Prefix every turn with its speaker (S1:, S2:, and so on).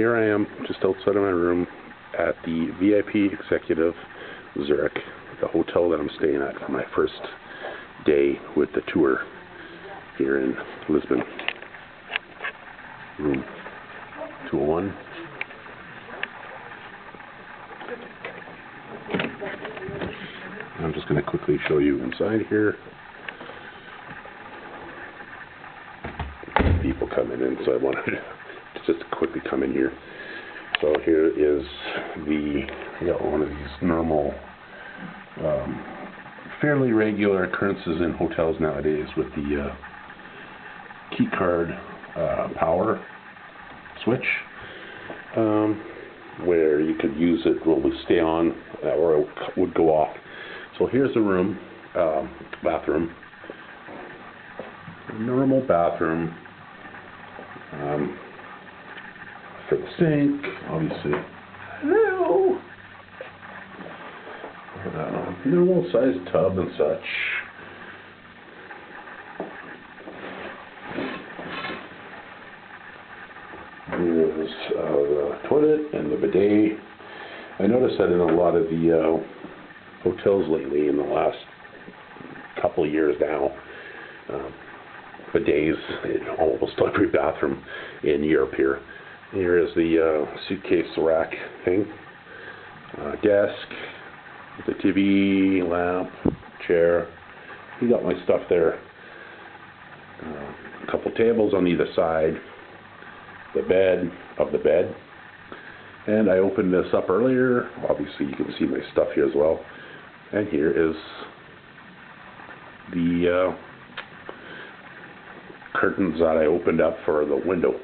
S1: here I am, just outside of my room at the VIP Executive Zurique, the hotel that I'm staying at for my first day with the tour here in Lisbon. Room 201. I'm just going to quickly show you inside here. People coming in, so I wanted to just quickly come in here. So here is one of these normal, fairly regular occurrences in hotels nowadays with the key card power switch, where you could use it when we stay on, or it would go off. So here's the room, bathroom, normal bathroom. For the sink, obviously. Hello. Normal size tub and such. There's the toilet and the bidet. I noticed that in a lot of the hotels lately, in the last couple of years now, bidets in almost every bathroom in Europe here. Here is the suitcase rack thing, desk, the TV, lamp, chair. You got my stuff there. A couple tables on either side, the bed, and I opened this up earlier. Obviously you can see my stuff here as well. And here is the curtains that I opened up for the window.